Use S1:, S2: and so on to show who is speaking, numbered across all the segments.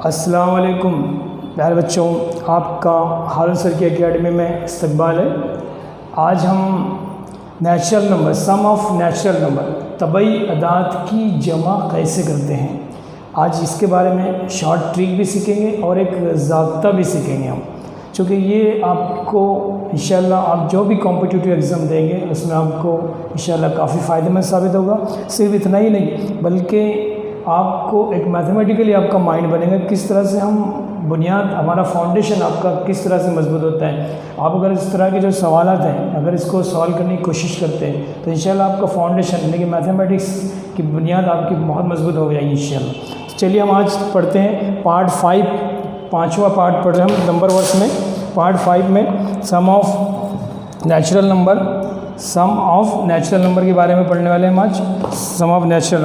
S1: अस्सलाम वालेकुम प्यारे बच्चों, आपका हारून सर की एकेडमी में इस्तकबाल है। आज हम natural number, sum of natural number, तबई अदाद की जमा कैसे करते हैं, आज इसके बारे में शॉर्ट ट्रिक भी सीखेंगे और एक ज़ाब्ता भी सीखेंगे हम, चूँकि ये आपको इंशाल्लाह आप जो भी कॉम्पिटिटिव एग्ज़ाम देंगे उसमें आपको इंशाल्लाह काफ़ी फ़ायदेमंद साबित होगा। सिर्फ इतना ही नहीं बल्कि आपको एक मैथमेटिकली आपका माइंड बनेगा, किस तरह से हम बुनियाद, हमारा फाउंडेशन आपका किस तरह से मजबूत होता है। आप अगर इस तरह के जो सवालात हैं अगर इसको सॉल्व करने की कोशिश करते हैं तो इंशाल्लाह आपका फाउंडेशन यानी कि मैथमेटिक्स की बुनियाद आपकी बहुत मजबूत हो जाएगी इंशाल्लाह। तो चलिए हम आज पढ़ते हैं पार्ट 5, 5वां पार्ट पढ़ रहे हैं हम नंबर वर्स में। पार्ट 5 में sum of natural number, sum of natural number के बारे में पढ़ने वाले हैं हम आज। सम ऑफ नेचुरल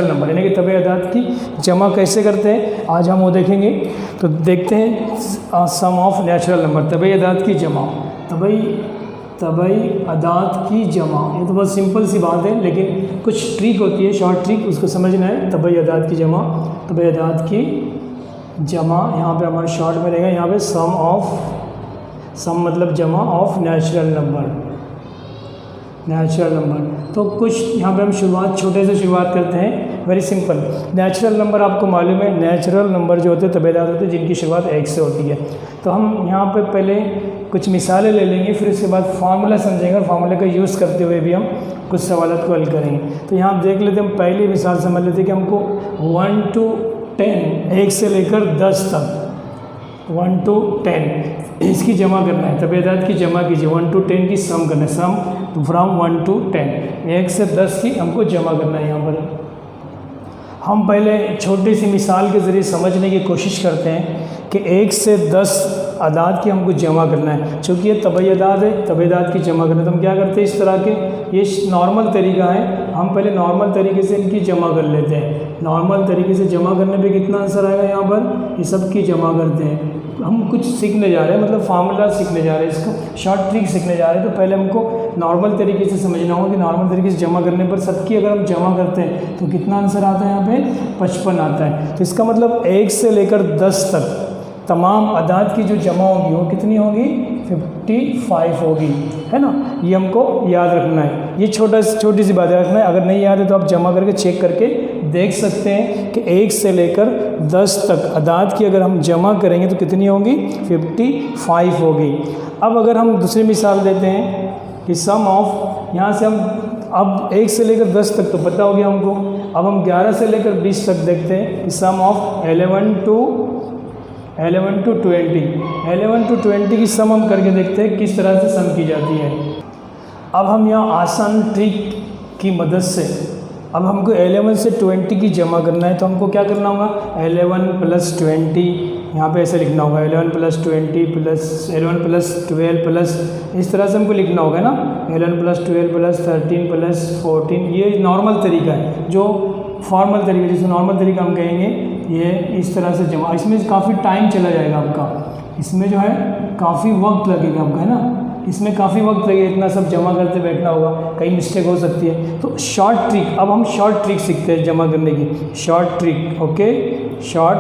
S1: नंबर यानी कि तबई अदाद की जमा कैसे करते हैं आज हम वो देखेंगे। तो देखते हैं सम ऑफ नेचुरल नंबर, तबई अदाद की जमा। तबई अदाद की जमा, ये तो बहुत सिंपल सी बात है लेकिन कुछ ट्रिक होती है, शॉर्ट ट्रिक, उसको समझना है। तबई अदाद की जमा, तबई अदाद की जमा, यहाँ पे हमारे शॉर्ट में रहेगा, यहाँ पे सम मतलब जमा ऑफ नेचुरल नंबर। तो कुछ यहाँ पे हम छोटे से शुरुआत करते हैं, वेरी सिंपल। नेचुरल नंबर आपको मालूम है, नेचुरल नंबर जो होते हैं तबई अदाद होते हैं जिनकी शुरुआत 1 से होती है। तो हम यहाँ पे पहले कुछ मिसालें ले लेंगे, फिर उसके बाद फार्मूला समझेंगे और फार्मूले का यूज़ करते हुए भी हम कुछ सवालों को हल करेंगे। तो यहाँ आप देख लेते हैं, हम पहली मिसाल समझ लेते हैं कि हमको 1 to 10, 1 से लेकर 10 तक, 1 to 10 इसकी जमा करना है। तबई अदाद की जमा कीजिए, 1 to 10 की सम करना है, सम फ्रॉम 1 to 10, 1 से 10 की हमको जमा करना है। यहाँ पर हम पहले छोटी सी मिसाल के ज़रिए समझने की कोशिश करते हैं कि 1 से 10 अदाद की हमको जमा करना है। चूँकि ये तबई अदाद है, तबई अदाद की जमा करना है तो हम क्या करते हैं, इस तरह के, ये नॉर्मल तरीका है, हम पहले नॉर्मल तरीके से इनकी जमा कर लेते हैं। नॉर्मल तरीके से जमा करने पे कितना आंसर आएगा, यहाँ पर ये सब की जमा करते हैं। हम कुछ सीखने जा रहे हैं, मतलब फार्मूला सीखने जा रहे हैं, इसको शॉर्ट ट्रिक सीखने जा रहे हैं। तो पहले हमको नॉर्मल तरीके से समझना होगा कि नॉर्मल तरीके से जमा करने पर सबकी अगर हम जमा करते हैं तो कितना आंसर आता है, यहाँ पे 55 आता है। तो इसका मतलब 1 से लेकर 10 तक तमाम अदाद की जो जमा होगी वो कितनी होगी, 55 होगी, है ना। ये हमको याद रखना है, ये छोटी सी बात याद रखना है। अगर नहीं याद है तो आप जमा करके चेक करके देख सकते हैं कि 1 से लेकर 10 तक अदाद की अगर हम जमा करेंगे तो कितनी होगी, 55 होगी। अब अगर हम दूसरी मिसाल देते हैं कि सम ऑफ, यहाँ से हम अब 1 से लेकर 10 तक तो पता हो गया हमको, अब हम 11 से लेकर 20 तक देखते हैं कि सम ऑफ 11 to 20 की सम हम करके देखते हैं किस तरह से सम की जाती है। अब हम यहाँ आसान ट्रिक की मदद से, अब हमको 11 से 20 की जमा करना है तो हमको क्या करना होगा, 11 + 20, यहाँ पे ऐसे लिखना होगा 11 + 20 + 11 + 12 प्लस, इस तरह से हमको लिखना होगा ना, 11 + 12 + 13 + 14। ये नॉर्मल तरीका है, जो फॉर्मल तरीका, जिसे नॉर्मल तरीका हम कहेंगे, ये इस तरह से जमा। इसमें काफ़ी टाइम चला जाएगा आपका, इसमें जो है काफ़ी वक्त लगेगा आपका, है ना, इसमें काफ़ी वक्त लगेगा, इतना सब जमा करते बैठना होगा, कई मिस्टेक हो सकती है। तो शॉर्ट ट्रिक, अब हम शॉर्ट ट्रिक सीखते हैं जमा करने की, short trick, okay, short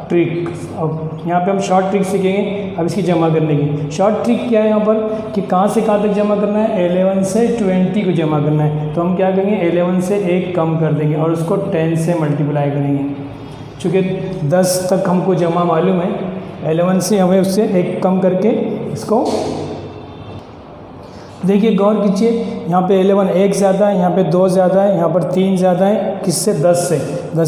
S1: trick. अब यहाँ पे हम शॉर्ट ट्रिक सीखेंगे अब इसकी जमा करने की। शॉर्ट ट्रिक क्या है यहाँ पर कि कहाँ से कहाँ तक जमा करना है, 11 से 20 को जमा करना है। तो हम क्या करेंगे, 11 से 1 कम कर देंगे और उसको 10 से मल्टीप्लाई करेंगे। चूँकि 10 तक हमको जमा मालूम है, 11 से हमें उससे 1 कम करके इसको, देखिए गौर कीजिए, यहाँ पे 11 1 ज़्यादा है, यहाँ पे 2 ज़्यादा है, यहाँ पर 3 ज़्यादा है, किससे, 10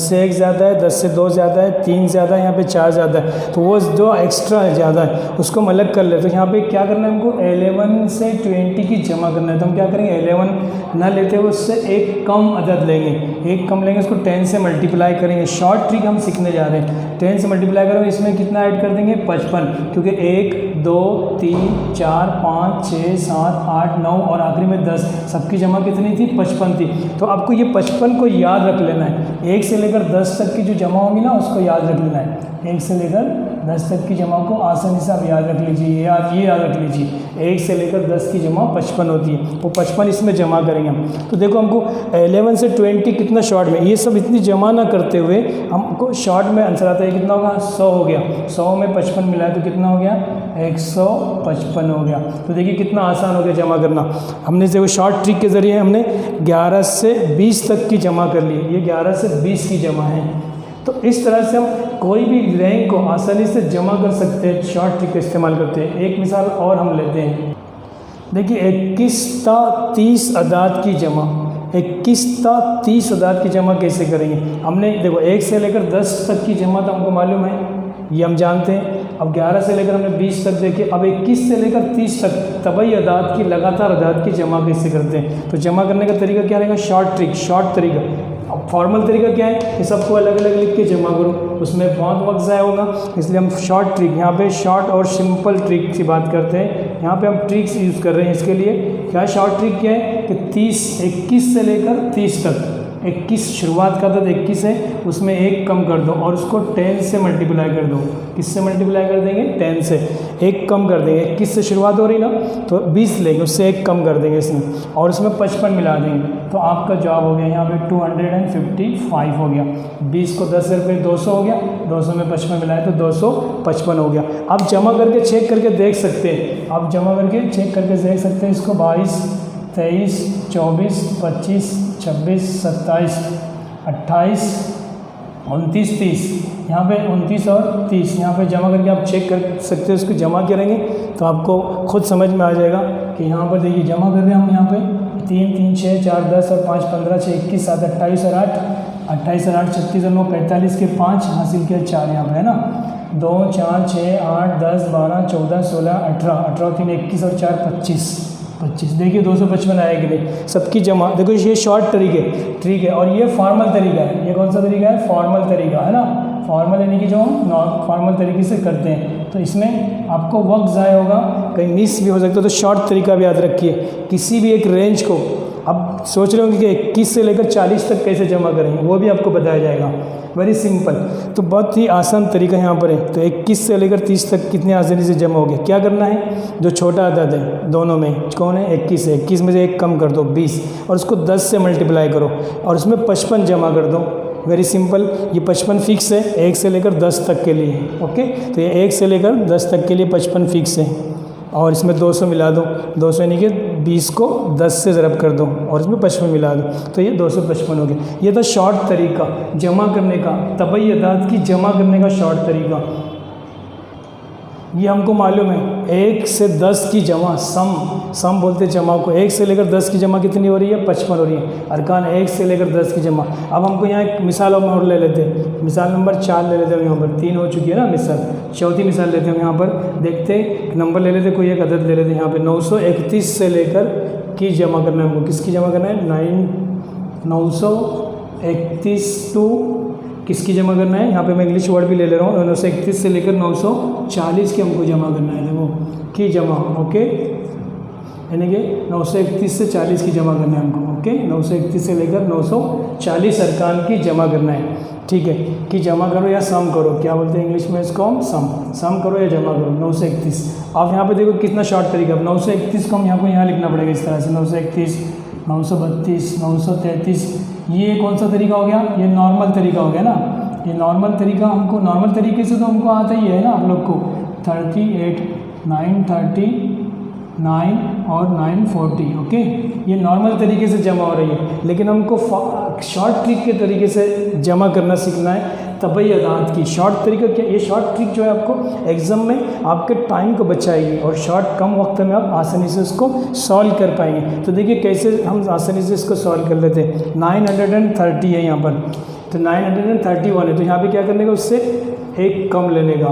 S1: से 1 ज़्यादा है, 10 से 2 ज़्यादा है, 3 ज़्यादा है, यहाँ पे 4 ज़्यादा है। तो वो जो एक्स्ट्रा है ज़्यादा है उसको हम अलग कर लेते हैं। तो यहाँ पे क्या करना है हमको, 11 से 20 की जमा करना है। तो हम क्या करेंगे, 11 ना लेते हुए उससे 1 कम अदद लेंगे, 1 कम लेंगे, उसको 10 से मल्टीप्लाई करेंगे। शॉर्ट ट्रिक हम सीखने जा रहे हैं, 10 से मल्टीप्लाई करेंगे, इसमें कितना ऐड कर देंगे, 55, क्योंकि 1 2 3 4 5 6 7 8 9 और आखिरी में 10 सबकी जमा कितनी थी? 55 थी। तो आपको ये 55 को याद रख लेना है। 1 से लेकर 10 तक की जो जमा होंगी ना उसको याद रख लेना है। 1 से लेकर 10 तक की जमा को आसानी से आप याद रख लीजिए, ये याद रख लीजिए। 1 से लेकर 10 की जमा 55 होती है, वो 55 इसमें जमा करेंगे हम। तो देखो हमको 11 से 20 कितना शॉर्ट में, ये सब इतनी जमा ना करते हुए हमको शॉर्ट में आंसर आता है। कितना होगा? 100 हो गया। 100 में 55 मिला है तो कितना हो गया? 155 हो गया। तो देखिए कितना आसान हो गया जमा करना। हमने देखो शॉर्ट ट्रिक के ज़रिए हमने 11 से 20 तक की जमा कर ली। ये 11 से 20 की जमा है। तो इस तरह से हम कोई भी रैंक को आसानी से जमा कर सकते हैं, शॉर्ट ट्रिक का इस्तेमाल करते हैं। एक मिसाल और हम लेते हैं। देखिए 21 ता 30 अदाद की जमा, 21 ता 30 अदाद की जमा कैसे करेंगे? हमने देखो 1 से लेकर 10 तक की जमा तो हमको मालूम है, ये हम जानते हैं। अब 11 से लेकर हमने 20 तक देखे, अब 21 से लेकर 30 तक तबई अदाद की, लगातार अदाद की जमा कैसे करते हैं? तो जमा करने का तरीका क्या रहेगा? शॉर्ट ट्रिक, शॉर्ट तरीका। अब फॉर्मल तरीका क्या है कि सबको अलग अलग लिख के जमा करो, उसमें बहुत वक्त ज़ाया होगा, इसलिए हम शॉर्ट ट्रिक, यहाँ पे शॉर्ट और सिंपल ट्रिक की बात करते हैं। यहाँ पे हम ट्रिक्स यूज़ कर रहे हैं इसके लिए। क्या शॉर्ट ट्रिक क्या है कि 21 से लेकर 30 तक, 21 शुरुआत का अदद 21 है, उसमें 1 कम कर दो और उसको 10 से मल्टीप्लाई कर दो। किससे मल्टीप्लाई कर देंगे? 10 से। 1 कम कर देंगे, 21 से शुरुआत हो रही ना, तो 20 लेंगे, उससे 1 कम कर देंगे इसमें, और उसमें 55 मिला देंगे। तो आपका जवाब हो गया यहाँ पे 255 हो गया। 20 को 10 रुपये 200 हो गया, 200 में 55 मिलाए तो 255 हो गया। आप जमा करके चेक करके देख सकते हैं, आप जमा करके चेक करके देख सकते हैं इसको। 22, 23, 24, 25, 26, 27, 28, 29, 30, यहाँ पे 29 और 30 यहाँ पे जमा करके आप चेक कर सकते हैं। उसको जमा करेंगे तो आपको खुद समझ में आ जाएगा कि यहाँ पर देखिए जमा कर रहे हैं हम यहाँ पे 3, 3, 6, 4, 10 और 5, 15, 6, 21, 7, 28 और 8, 28 और 8, 36 और 9, 45 के 5 हासिल किया 4 यहाँ पे है ना। 2, 4, 6, 8, 10, 12, 14, 16, 18, 18, 3, 21 और 4, 25, 25। देखिए 255 आया कि नहीं सबकी जमा। देखो ये शॉर्ट ट्रिक है और ये फॉर्मल तरीका है। ये कौन सा तरीका है? फॉर्मल तरीका है ना। फॉर्मल यानी कि जो हम फॉर्मल तरीके से करते हैं, तो इसमें आपको वक्त ज़ाया होगा, कहीं मिस भी हो सकता है। तो शॉर्ट तरीका भी याद रखिए। किसी भी एक रेंज को अब सोच रहे होंगे कि 21 से लेकर 40 तक कैसे जमा करेंगे, वो भी आपको बताया जाएगा। वेरी सिंपल, तो बहुत ही आसान तरीका यहाँ पर है। तो 21 से लेकर 30 तक कितने आसानी से जमा हो गया। क्या करना है? जो छोटा अदद है दोनों में कौन है? 21 है। 21 में से 1 कम कर दो 20, और उसको 10 से मल्टीप्लाई करो और उसमें 55 जमा कर दो। Very simple. ये 55 फिक्स है 1 से लेकर 10 तक के लिए। ओके, तो ये 1 से लेकर 10 तक के लिए 55 फिक्स है, और इसमें 200 मिला दो। 200 यानी कि 20 को 10 से ज़रब कर दो और इसमें 55 मिला दो, तो ये 255 हो गया। ये था शॉर्ट तरीका जमा करने का, तबई अदाद की जमा करने का शॉर्ट तरीका। ये हमको मालूम है 1 से 10 की जमा, सम बोलते जमा को। 1 से लेकर 10 की जमा कितनी हो रही है? 55 हो रही है। अरकान 1 से लेकर 10 की जमा। अब हमको यहाँ एक मिसाल और ले लेते हैं। मिसाल नंबर 4 ले लेते हैं। यहाँ पर 3 हो चुकी है ना मिसाल। चौथी मिसाल लेते हैं। यहाँ पर देखते नंबर ले लेते, कोई एक अदद ले लेते हैं। यहाँ पर 931 से लेकर की जमा करना है हमको। किसकी जमा करना है? 931 टू किसकी जमा करना है? यहाँ पे मैं इंग्लिश वर्ड भी ले ले रहा हूँ। 931 से लेकर 940 की हमको जमा करना है। देखो की जमा, ओके, यानी कि 931 से 40 की जमा करना है हमको। ओके, 931 से लेकर 940 अरकान की जमा करना है। ठीक है, कि जमा करो या सम करो, क्या बोलते हैं इंग्लिश में इसको हम? सम करो या जमा करो। 931। आप यहाँ पे देखो कितना शॉर्ट तरीका। 931 को हम यहाँ लिखना पड़ेगा इस तरह से। 931, 932, 933। ये कौन सा तरीका हो गया? ये नॉर्मल तरीका हो गया ना। ये नॉर्मल तरीका हमको, नॉर्मल तरीके से तो हमको आता ही है ना आप लोग को। 38, 939 और 940। ओके, ये नॉर्मल तरीके से जमा हो रही है, लेकिन हमको शॉर्ट ट्रिक के तरीके से जमा करना सीखना है। तबई अदाद की शॉर्ट तरीका क्या? ये शॉर्ट ट्रिक जो है आपको एग्ज़ाम में आपके टाइम को बचाएगी और शॉर्ट कम वक्त में आप आसानी से इसको सॉल्व कर पाएंगे। तो देखिए कैसे हम आसानी से इसको सॉल्व कर लेते हैं। 930 है यहाँ पर, तो 931 है, तो यहाँ पे क्या करने का? उससे 1 कम लेने का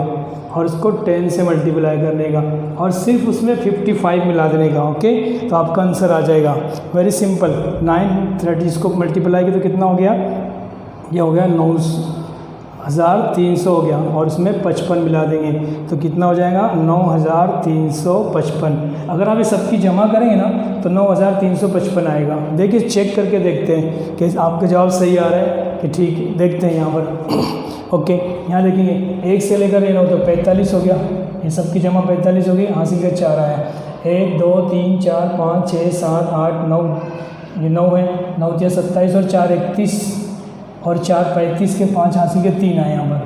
S1: और उसको 10 से मल्टीप्लाई करने का और सिर्फ उसमें 55 मिला देने का। ओके, तो आपका आंसर आ जाएगा। Very simple. 930 को मल्टीप्लाई किया तो कितना हो गया? ये हो गया 9300 हो गया और इसमें 55 मिला देंगे तो कितना हो जाएगा 9355। अगर आप ये सबकी जमा करेंगे ना तो 9355 आएगा। देखिए चेक करके देखते हैं कि आपका जवाब सही आ रहा है कि ठीक है। देखते हैं यहाँ पर ओके, यहाँ देखेंगे 1 से लेकर 9 तो 45 हो गया, ये सबकी जमा 45 हो गई, हासिल का 4 आया। 1 2 3 4 5 6 7 8 9, ये 9 है, 9 3 27 और 4 31 और 4 35 के 5 हासिल के 3 आए यहाँ पर।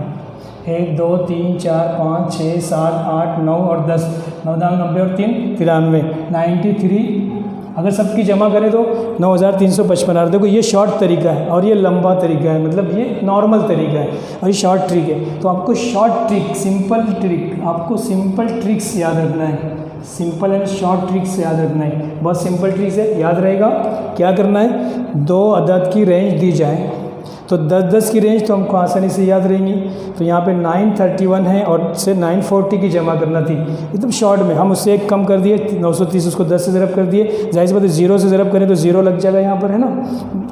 S1: 1 2 3 4 5 6 7 8 9 और 10, 9 90 और 3 93, 93 अगर सबकी जमा करें तो 9355 आ रहा है। देखो ये शॉर्ट तरीका है और ये लंबा तरीका है, मतलब ये नॉर्मल तरीका है और ये शॉर्ट ट्रिक है। तो आपको शॉर्ट ट्रिक, सिंपल ट्रिक, आपको सिंपल ट्रिक्स याद रखना है, सिंपल एंड शॉर्ट ट्रिक्स याद रखना है। बहुत सिंपल ट्रिक्स है, याद रहेगा। क्या करना है, 2 अदद की रेंज दी जाए तो 10-10 की रेंज तो हमको आसानी से याद रहेंगी। तो यहाँ पे 931 है और से 940 की जमा करना थी एकदम शॉर्ट में, हम उससे एक कम कर दिए 930, उसको 10 से ज़रब कर दिए। जाहिर सी बात है 0 से ज़रब करें तो 0 लग जाएगा यहाँ पर, है ना,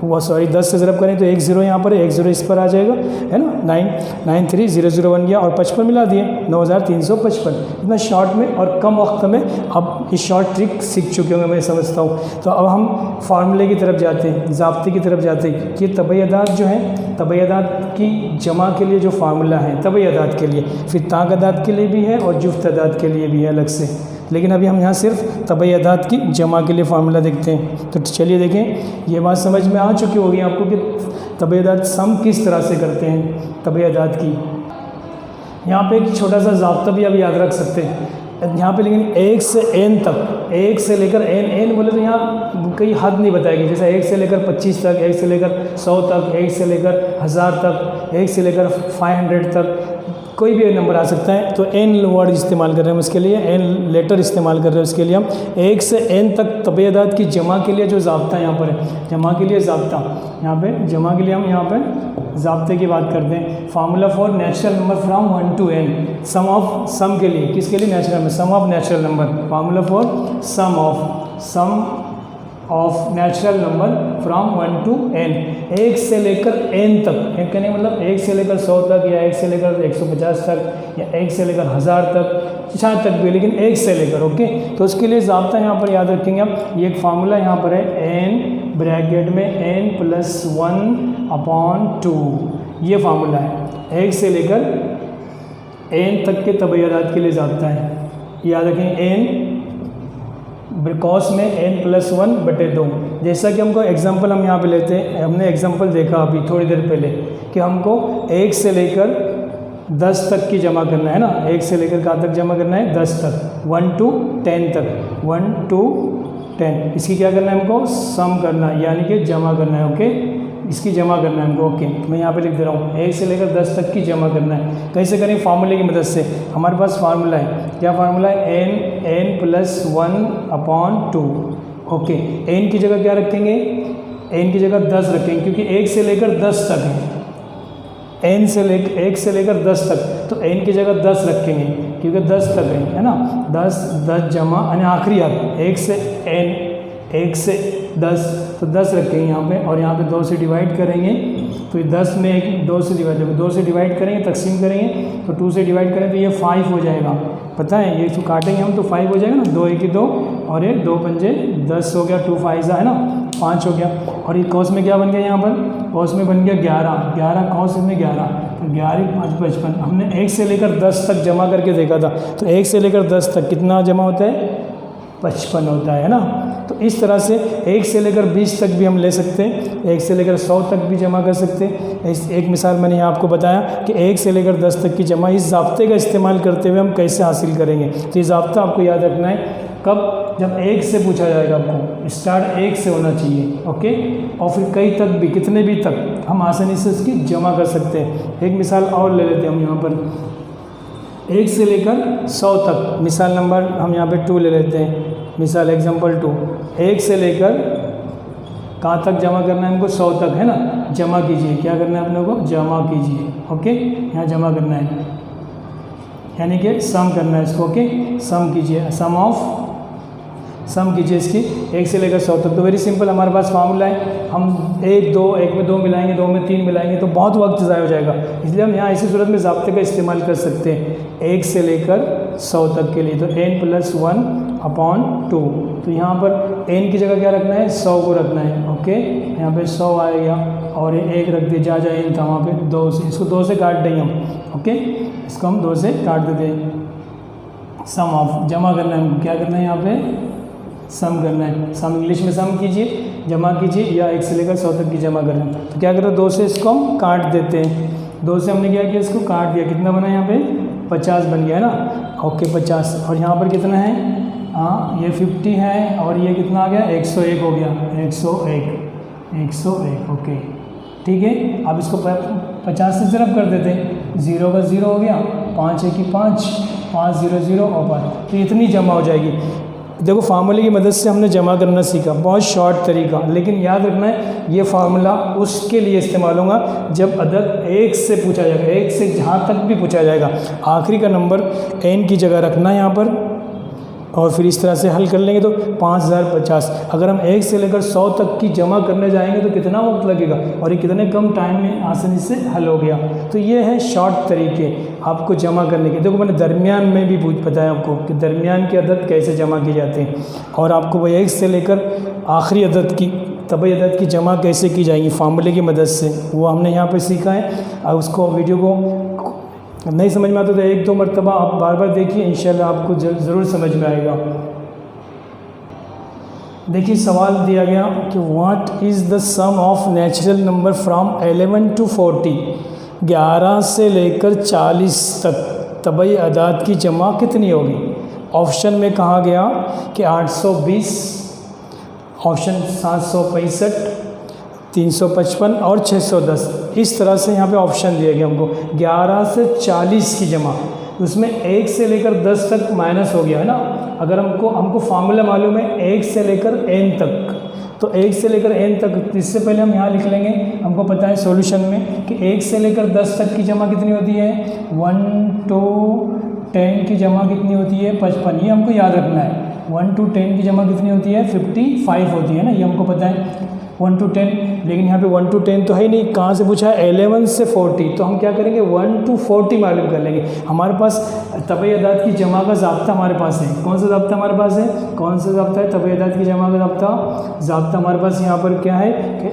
S1: वो सॉरी 10 से ज़रब करें तो 1 0 यहाँ पर है, 1 0 इस पर आ जाएगा, है ना। 99300 बन गया और 55 मिला दिए, 9355। इतना शॉर्ट में और कम वक्त में आप ये शॉर्ट ट्रिक सीख चुके होंगे, मैं समझता हूँ। तो अब हम फार्मूले की तरफ जाते हैं, ज़ाब्ते की तरफ जाते हैं कि तबई अदाद जो है, तबई अदाद की जमा के लिए जो फार्मूला है तबई अदाद के लिए, फिर ताक अदाद के लिए भी है और जुफ्त अदाद के लिए भी है अलग से, लेकिन अभी हम यहाँ सिर्फ तबई अदाद की जमा के लिए फार्मूला देखते हैं। तो चलिए देखें, ये बात समझ में आ चुकी होगी आपको कि तबई अदाद सम किस तरह से करते हैं तबई अदाद की। यहाँ पे एक छोटा सा ज़ाब्ता भी आप याद रख सकते हैं यहाँ पे, लेकिन 1 से n तक, 1 से लेकर n बोले तो यहाँ कई हद नहीं बताएगी, जैसे 1 से लेकर 25 तक, 1 से लेकर 100 तक, 1 से लेकर 1000 तक, 1 से लेकर 500 तक, कोई भी नंबर आ सकता है। तो n वर्ड इस्तेमाल कर रहे हैं हम इसके लिए, n लेटर इस्तेमाल कर रहे हैं उसके लिए हम। 1 से n तक तबई अदाद की जमा के लिए जो ज़ाब्ता यहाँ पर है, जमा के लिए ज़ाब्ता, यहाँ पे जमा के लिए हम यहाँ पे ज़ाब्ते की बात करते हैं। Formula for natural number from 1 to n, sum of, sum के लिए, किसके लिए, नेचुरल में, sum of natural number, formula for sum of natural number from 1 to n, 1 से लेकर n तक, एक कहने मतलब 1 से लेकर 100 तक या 1 से लेकर 150 तक या 1 से लेकर 1000 तक, 4 तक भी, लेकिन 1 से लेकर, ओके। तो उसके लिए ज़ाब्ता यहाँ पर याद रखेंगे हम, ये एक फार्मूला यहाँ पर है, n ब्रैकेट में n+1/2, ये फार्मूला है। 1 से लेकर n तक के तबई अदाद के लिए ज़ाब्ता है, याद रखें। n कॉस में n+1/2, जैसा कि हमको एग्जांपल हम यहाँ पे लेते हैं, हमने एग्जांपल देखा अभी थोड़ी देर पहले कि हमको 1 से लेकर 10 तक की जमा करना है ना, 1 से लेकर कहाँ तक जमा करना है, 10 तक, 1 to 10 तक, 1 to 10, इसकी क्या करना है हमको, सम करना है, यानी कि जमा करना है, ओके, इसकी जमा करना है हमको, ओके। मैं यहाँ पे लिख दे रहा हूँ 1 से लेकर 10 तक की जमा करना है। कैसे करें, फार्मूले की मदद से। हमारे पास फार्मूला है, क्या फार्मूला है, n+1/2, ओके। n की जगह क्या रखेंगे, n की जगह 10 रखेंगे, क्योंकि 1 से लेकर 10 तक है, 1 से लेकर 10 तक, तो n की जगह 10 रखेंगे क्योंकि 10 तक है ना। 10 जमा यानी आखिरी अंक, 1 से n, 1 से 10, तो 10 रखेंगे यहाँ पे, और यहाँ पे 2 से डिवाइड करेंगे तो 10 में 2 से डिवाइड, 2 से डिवाइड करेंगे, तकसीम करेंगे तो 2 से डिवाइड करें तो ये 5 हो जाएगा, पता है, ये तो काटेंगे हम तो 5 हो जाएगा ना, 2 1 2 और ये 2 पंजे 10 हो गया, 2 5 है ना, 5 हो गया। और ये कॉस में क्या बन गया, यहाँ पर कॉस में बन गया 11 कॉस में 11, तो 11 5 55। हमने 1 से लेकर 10 तक जमा करके देखा था, तो 1 से लेकर 10 तक कितना जमा होता है, 55 होता है ना। तो इस तरह से 1 से लेकर 20 तक भी हम ले सकते हैं, 1 से लेकर 100 तक भी जमा कर सकते हैं। एक मिसाल मैंने यहाँ आपको बताया कि 1 से लेकर 10 तक की जमा इस ज़ाब्ते का इस्तेमाल करते हुए हम कैसे हासिल करेंगे। तो ये ज़ाब्ता आपको याद रखना है, कब, जब 1 से पूछा जाएगा, आपको स्टार्ट 1 से होना चाहिए, ओके। और फिर कई तक भी, कितने भी तक हम आसानी से इसकी जमा कर सकते हैं। एक मिसाल और ले लेते हैं हम यहाँ पर, 1 से लेकर 100 तक, मिसाल नंबर हम यहाँ पे 2 ले लेते हैं, मिसाल एग्जांपल 2, 1 से लेकर कहाँ तक जमा करना है हमको, 100 तक, है ना। जमा कीजिए, क्या करना है अपने को, जमा कीजिए, ओके, यहाँ जमा करना है, यानी कि सम करना है इसको, ओके। सम कीजिए, सम ऑफ सम कीजिए इसकी 1 से लेकर 100 तक। तो वेरी सिंपल हमारे पास फार्मूला है, हम 1 में 2 मिलाएंगे, 2 में 3 मिलाएंगे तो बहुत वक्त ज़ाया हो जाएगा, इसलिए हम यहाँ इसी सूरत में ज़ाब्ते का इस्तेमाल कर सकते हैं 1 से लेकर 100 तक के लिए। तो n+1/2, तो यहाँ पर n की जगह क्या रखना है, 100 को रखना है। ओके, यहाँ पे 100 आएगा और ये 1 रख दिए, जहाँ n था वहाँ पे 2 से, इसको 2 से काट देंगे हम। ओके, इसको हम 2 से काट देते हैं। सम ऑफ जमा करना है हमको, क्या करना है यहाँ पे, सम करना है। सम इंग्लिश में सम कीजिए, जमा कीजिए, या 1 से लेकर 100 तक की जमा करना है। तो क्या करें, 2 से इसको हम काट देते हैं। 2 से हमने क्या किया, इसको काट दिया, कितना बना यहाँ पे 50 बन गया है ना। ओके 50, और यहाँ पर कितना है, हाँ ये 50 है, और ये कितना आ गया 101 हो गया, 101। ओके ठीक है, अब इसको 50 से ज़रब कर देते हैं, 0 का 0 हो गया, 5 1 की 5, 5 0 0 और 5, तो इतनी जमा हो जाएगी। देखो फार्मूले की मदद से हमने जमा करना सीखा, बहुत शॉर्ट तरीका, लेकिन याद रखना है ये फार्मूला उसके लिए इस्तेमाल होगा जब अदद 1 से पूछा जाएगा, 1 से जहाँ तक भी पूछा जाएगा, आखिरी का नंबर n की जगह रखना है यहाँ पर, और फिर इस तरह से हल कर लेंगे तो 5050। अगर हम 1 से लेकर 100 तक की जमा करने जाएंगे तो कितना वक्त लगेगा, और ये कितने कम टाइम में आसानी से हल हो गया। तो ये है शॉर्ट तरीके आपको जमा करने के। देखो मैंने दरमियान में भी बताया आपको कि दरमियान की अदद कैसे जमा की जाती हैं, और आपको वही 1 से लेकर आखिरी अदद की तबई अदद की जमा कैसे की जाएंगी फार्मूले की मदद से, वो हमने यहाँ पर सीखा है। और उसको वीडियो को नहीं समझ में आता तो 1-2 मरतबा आप बार बार देखिए, इंशाल्लाह आपको ज़रूर समझ में आएगा। देखिए सवाल दिया गया कि what is the sum of natural number from 11 to 40, 11 से लेकर 40 तक तबई अदाद की जमा कितनी होगी। ऑप्शन में कहा गया कि 820, ऑप्शन 765, 355 और 610, इस तरह से यहाँ पे ऑप्शन दिए गए हमको। 11 से 40 की जमा, उसमें 1 से लेकर 10 तक माइनस हो गया है ना। अगर हमको फार्मूला मालूम है 1 से लेकर n तक, तो 1 से लेकर n तक, इससे पहले हम यहाँ लिख लेंगे, हमको पता है सॉल्यूशन में कि 1 से लेकर 10 तक की जमा कितनी होती है, 1 to 10 की जमा कितनी होती है, 55। ये हमको याद रखना है। 1 to 10 की जमा कितनी होती है, 55 होती है ना, ये हमको पता है 1 to 10। लेकिन यहाँ पे 1 to 10 तो है ही नहीं, कहाँ से पूछा है 11 से 40, तो हम क्या करेंगे 1 to 40 मालूम कर लेंगे। हमारे पास तबई अदाद की जमा का ज़ाब्ता हमारे पास है। कौन सा ज़ाब्ता हमारे पास है, कौन सा ज़ाब्ता है, तबई अदाद की जमा का ज़ाब्ता हमारे पास यहाँ पर क्या है कि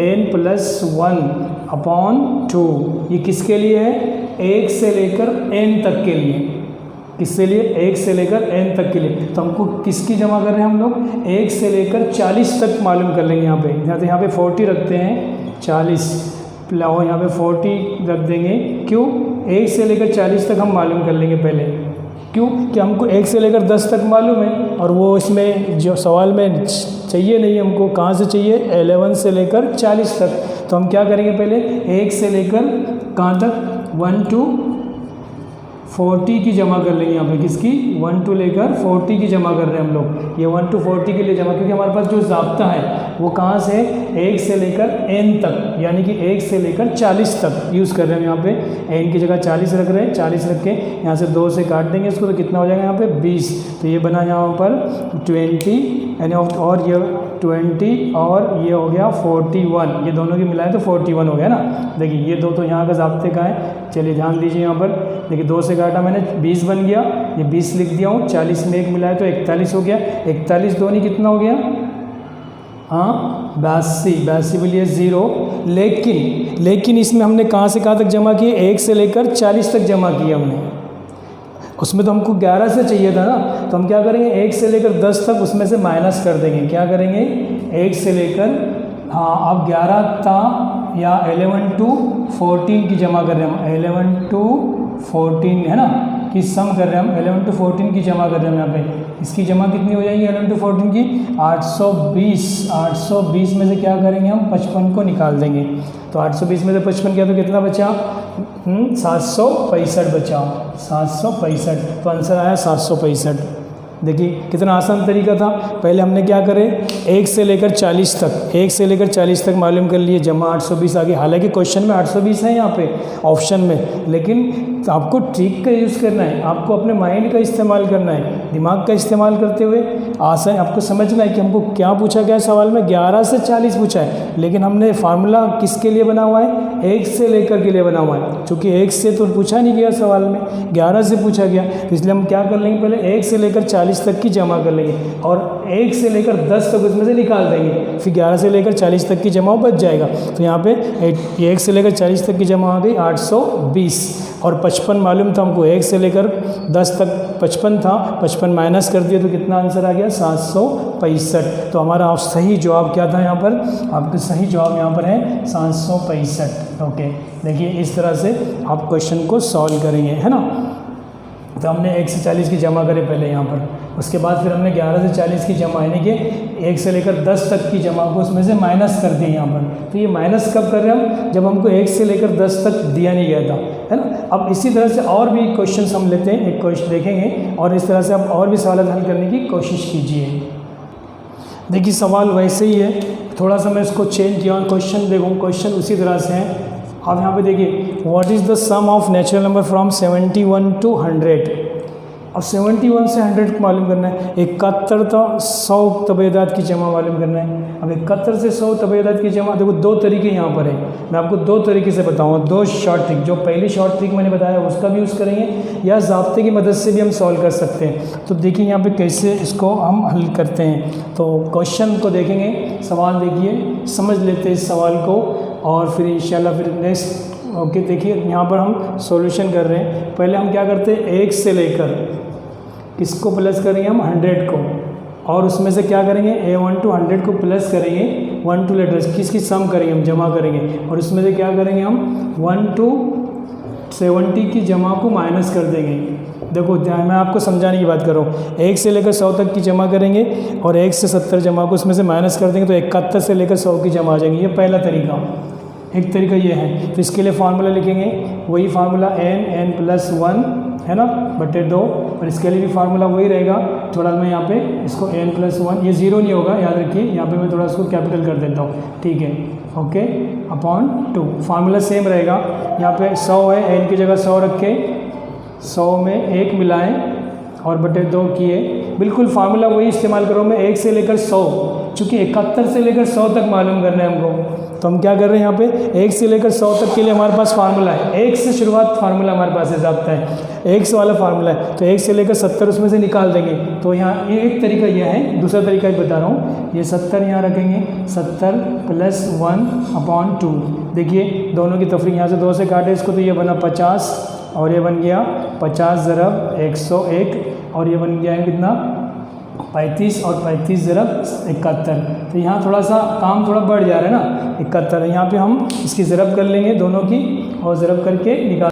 S1: n+1/2। ये किसके लिए है, 1 से लेकर n तक के लिए, किसके लिए, 1 से लेकर n तक के लिए। तो हमको किसकी जमा कर रहे हैं हम लोग, 1 से लेकर 40 तक मालूम कर लेंगे। यहाँ पे 40 रखते हैं, 40 और यहाँ पे 40 रख देंगे। क्यों, 1 से लेकर 40 तक हम मालूम कर लेंगे पहले, क्यों कि हमको 1 से लेकर 10 तक मालूम है, और वो इसमें जो सवाल में चाहिए नहीं, हमको कहाँ से चाहिए, 11 से लेकर 40 तक। तो हम क्या करेंगे, पहले 1 से लेकर कहाँ तक, 1 to 40 की जमा कर लेंगे। यहाँ पे किसकी, 1 to लेकर 40 की जमा कर रहे हैं हम लोग। ये 1 to 40 के लिए जमा, क्योंकि हमारे पास जो ज़ाब्ता है वो कहाँ से, 1 से लेकर n तक, यानी कि 1 से लेकर 40 तक यूज़ कर रहे हैं। यहाँ पे n की जगह 40 रख रहे हैं, 40 रख के यहाँ से 2 से काट देंगे इसको, तो कितना हो जाएगा यहाँ पे 20। तो ये बना यहाँ पर 20, यानी और ये 20 और ये हो गया 41, ये दोनों की मिलाए तो 41 हो गया ना। देखिए ये दो तो यहाँ का ज़ाब्ते का है। चलिए ध्यान दीजिए यहाँ पर, देखिए 2 से काटा मैंने, 20 बन गया, ये 20 लिख दिया हूँ, 40 में 1 मिलाए तो 41 हो गया। 41 दूनी कितना हो गया, हाँ 82 बोलिए 0। लेकिन इसमें हमने कहाँ से कहाँ तक जमा किए, 1 से लेकर 40 तक जमा किया हमने। उसमें तो हमको 11 से चाहिए था ना, तो हम क्या करेंगे, 1 से लेकर 10 तक उसमें से माइनस कर देंगे। क्या करेंगे, 1 से लेकर, हाँ अब 11 था, या 11 to 14 की जमा कर रहे हैं हम, 11 to 14 है ना, कि सम कर रहे हैं हम, 11 to 14 की जमा कर रहे हैं यहाँ पे। इसकी जमा कितनी हो जाएगी 11 to 14 की, 820 में से क्या करेंगे हम, 55 को निकाल देंगे। तो 820 में से 55 किया तो कितना बचा, 765 बचा, 765। तो आंसर आया 765। देखिए कितना आसान तरीका था। पहले हमने क्या करे, 1 से लेकर 40 तक, 1 से लेकर 40 तक मालूम कर लिए, जमा 820 आ गई। हालांकि क्वेश्चन में 820 है यहाँ पे ऑप्शन में, लेकिन आपको ट्रिक का यूज़ करना है, आपको अपने माइंड का इस्तेमाल करना है, दिमाग का इस्तेमाल करते हुए आसान आपको समझना है कि हमको क्या पूछा गया है सवाल में। 11 से 40 पूछा है, लेकिन हमने फार्मूला किसके लिए बना हुआ है, 1 से लेकर के लिए बना हुआ है। चूँकि 1 से तो पूछा नहीं गया सवाल में, 11 से पूछा गया, तो इसलिए हम क्या कर लेंगे, पहले 1 से लेकर 40 तक की जमा कर लेंगे और 1 से लेकर 10 तक उसमें से निकाल देंगे, फिर 11 से लेकर 40 तक की जमा बच जाएगा। तो यहाँ पे 1 से लेकर 40 तक की जमा आ गई 820 और 55 मालूम था हमको, 1 से लेकर 10 तक 55 था, 55 माइनस कर दिया तो कितना आंसर आ गया 765। तो हमारा सही जवाब क्या था यहाँ पर, आपका सही जवाब यहाँ पर है 765। ओके, देखिए इस तरह से आप क्वेश्चन को सॉल्व करेंगे, है ना। तो हमने 1 से 40 की जमा करे पहले यहाँ पर, उसके बाद फिर हमने 11 से 40 की जमा, यानी कि 1 से लेकर 10 तक की जमा को उसमें से माइनस कर दिए यहाँ पर। तो ये माइनस कब कर रहे हैं हम, जब हमको 1 से लेकर 10 तक दिया नहीं गया था, है ना। अब इसी तरह से और भी क्वेश्चन हम लेते हैं, एक क्वेश्चन देखेंगे और इस तरह से आप और भी सवाल हल करने की कोशिश कीजिए। देखिए सवाल वैसे ही है, थोड़ा सा मैं इसको चेंज किया और क्वेश्चन देखो, क्वेश्चन उसी तरह से है। आप यहाँ पे देखिए, what is the sum of natural number from 71 to 100। अब 71 से 100 को मालूम करना है। 71 तो 100 तबेदात की जमा मालूम करना है। अब 71 से 100 तबेदात की जमा, देखो दो तरीके यहाँ पर है, मैं आपको दो तरीके से बताऊँगा, दो शॉर्ट ट्रिक। जो पहली शॉर्ट ट्रिक मैंने बताया उसका भी यूज़ करेंगे, या ज़ाब्ते की मदद से भी हम सॉल्व कर सकते हैं। तो देखिए यहाँ पे कैसे इसको हम हल करते हैं। तो क्वेश्चन को देखेंगे, सवाल देखिए, समझ लेते हैं इस सवाल को और फिर इंशाल्लाह फिर नेक्स्ट। ओके, देखिए यहाँ पर हम सॉल्यूशन कर रहे हैं। पहले हम क्या करते हैं, 1 से लेकर किसको प्लस करेंगे हम 100 को, और उसमें से क्या करेंगे A1 to 100 को प्लस करेंगे 1 to लेटर्स किसकी सम करेंगे हम, जमा करेंगे, और उसमें से क्या करेंगे हम 1 to 70 की जमा को माइनस कर देंगे। देखो मैं आपको समझाने की बात कर रहा हूँ, 1 से लेकर 100 तक की जमा करेंगे और 1 से 70 जमा को उसमें से माइनस कर देंगे, तो 71 से लेकर 100 की जमा आ जाएंगी। ये पहला तरीका, एक तरीका ये है। तो इसके लिए फार्मूला लिखेंगे, वही फार्मूला n+1 है ना बटे 2, और इसके लिए भी फार्मूला वही रहेगा। थोड़ा मैं यहाँ पे इसको n+1, ये 0 नहीं होगा, याद रखिए, यहाँ पे मैं थोड़ा इसको कैपिटल कर देता हूँ, ठीक है, ओके, अपॉन 2। फार्मूला सेम रहेगा, यहाँ पे 100 है, n की जगह 100 रखे, 100 में 1 मिलाएं और बटे 2 किए, बिल्कुल फार्मूला वही इस्तेमाल करो। मैं 1 से लेकर 100, चूँकि 71 से लेकर 100 तक मालूम करना है हमको, तो हम क्या कर रहे हैं यहाँ पे 1 से लेकर 100 तक के लिए हमारे पास फार्मूला है, 1 से शुरुआत फार्मूला हमारे पास है, ज़ाब्ता है 1 से वाला फार्मूला है। तो 1 से लेकर 70 उसमें से निकाल देंगे। तो यहाँ ये एक तरीका यह है, दूसरा तरीका भी बता रहा हूँ, ये 70 यहाँ रखेंगे, 70 + 1/2। देखिए दोनों की तफरीक, यहाँ से 2 से काटे इसको, तो ये बना 50 और ये बन गया 50 × 101, और ये बन गया है कितना 35, और 35 × 71। तो यहाँ थोड़ा सा काम थोड़ा बढ़ जा रहा है ना, 71। यहाँ पे हम इसकी ज़रब कर लेंगे दोनों की, और ज़रब करके निकाल।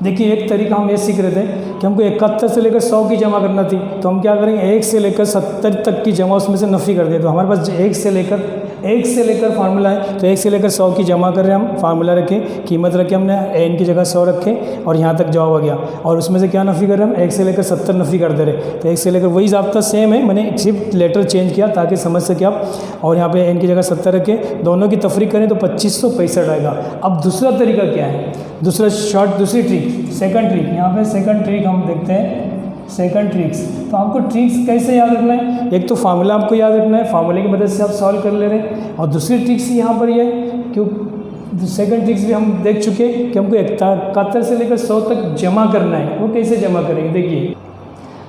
S1: देखिए एक तरीका हम ये सीख रहे थे कि हमको 71 से लेकर 100 की जमा करना थी, तो हम क्या करेंगे 1 से लेकर 70 तक की जमा उसमें से नफ़ी कर दें। तो हमारे पास 1 से लेकर फार्मूला है, तो 1 से लेकर 100 की जमा कर रहे हैं हम, फार्मूला रखें, कीमत रखे हमने, n की जगह 100 रखे, और यहाँ तक जवाब आ गया। और उसमें से क्या नफ़ी कर रहे हैं हम, 1 से लेकर 70 नफ़ी कर दे रहे। तो 1 से लेकर वही ज़ाब्ता सेम है, मैंने सिर्फ लेटर चेंज किया ताकि समझ सके आप। और यहाँ पे n की जगह 70 रखे, दोनों की तफरीक करें तो 2565 आएगा। अब दूसरा तरीका क्या है, दूसरी ट्रिक, सेकंड ट्रिक। यहाँ पे सेकंड ट्रिक हम देखते हैं, सेकंड ट्रिक्स। तो आपको ट्रिक्स कैसे याद रखना है, एक तो फार्मूला आपको याद रखना है, फार्मूले की मदद से आप सॉल्व कर ले रहे हैं, और दूसरी ट्रिक्स यहाँ पर ये क्यों, सेकंड ट्रिक्स भी हम देख चुके हैं कि हमको 71 से लेकर 100 तक जमा करना है। वो कैसे जमा करेंगे,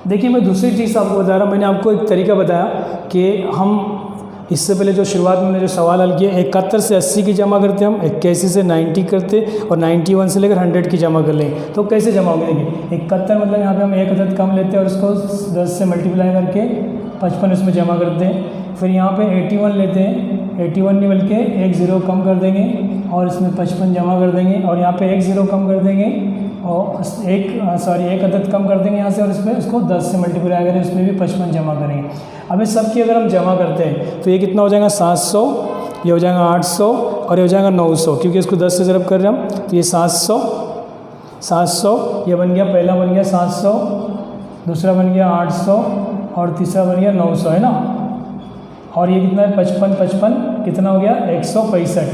S1: देखिए मैं दूसरी ट्रिक्स आपको बता रहा हूँ। मैंने आपको एक तरीका बताया कि हम इससे पहले जो शुरुआत में जो सवाल हल किया, 71 से 80 की जमा करते हम, 81 से 90 करते, और 91 से लेकर 100 की जमा कर लेंगे। तो कैसे जमा होंगे, देखिए 71 मतलब यहाँ पे हम एक अदद कम लेते हैं और उसको 10 से मल्टीप्लाई करके 55 उसमें जमा करते हैं। फिर यहाँ पे 81 लेते हैं, 81 नहीं बल्कि एक 0 कम कर देंगे और इसमें 55 जमा कर देंगे, और यहाँ पे एक 0 कम कर देंगे और एक अदद कम कर देंगे यहाँ से, और इसमें उसको 10 से मल्टीप्लाई करें, उसमें भी 55 जमा करेंगे। अब इस सब की अगर हम जमा करते हैं तो ये कितना हो जाएगा 700, ये हो जाएगा 800, और ये हो जाएगा 900, क्योंकि इसको 10 से ज़रब कर रहे हैं हम। तो ये 700, ये बन गया, पहला बन गया 700, दूसरा बन गया 800 और तीसरा बन गया 900, है ना। और ये कितना है 55 55 कितना हो गया 165।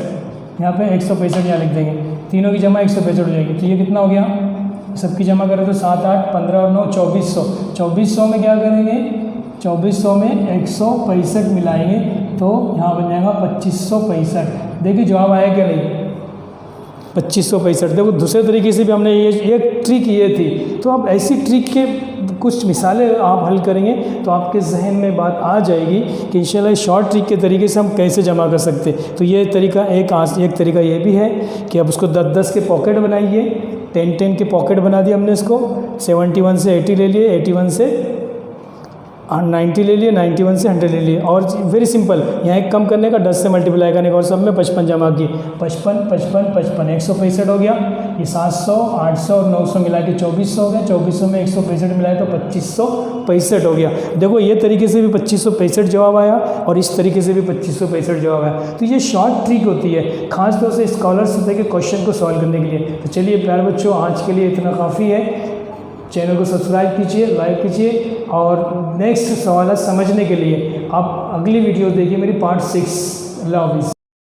S1: यहाँ पे 165 यहाँ लिख देंगे, तीनों की जमा 165 हो जाएगी। तो ये कितना हो गया, सबकी जमा करें तो 7 8 15 और 9 2400। 2400 में क्या करेंगे, 2400 में 165 मिलाएंगे तो यहाँ बन जाएगा 2565। देखिए जवाब आया क्या नहीं, 2565। देखो दूसरे तरीके से भी हमने ये एक ट्रिक ये थी, तो आप ऐसी ट्रिक के कुछ मिसालें आप हल करेंगे तो आपके जहन में बात आ जाएगी कि इंशाल्लाह शॉर्ट ट्रिक के तरीके से हम कैसे जमा कर सकते। तो ये तरीका एक तरीका ये भी है कि आप उसको 10-10 के पॉकेट बनाइए, 10-10 के पॉकेट बना दिए हमने इसको। 71 से 80 ले लिए, 81 से 90 ले लिए, 91 से 100 ले लिए। और वेरी सिंपल, यहाँ एक कम करने का 10 से मल्टीप्लाई करने का और सब में 55 जमा की, 55 55 55 165 हो गया। ये 700 800 और 900 मिला के 2400 हो गया। 2400 में 165 मिलाए तो 2565 हो गया। देखो ये तरीके से भी 2565 जवाब आया और इस तरीके से भी 2565 जवाब आया। तो ये शॉर्ट ट्रिक होती है खास तौर से स्कॉलर सतह के क्वेश्चन को सॉल्व करने के लिए। तो चलिए प्यारे बच्चों, आज के लिए इतना काफ़ी है। चैनल को सब्सक्राइब कीजिए, लाइक कीजिए और नेक्स्ट सवाल समझने के लिए आप अगली वीडियो देखिए मेरी पार्ट 6। अल्लाह हाफिज़।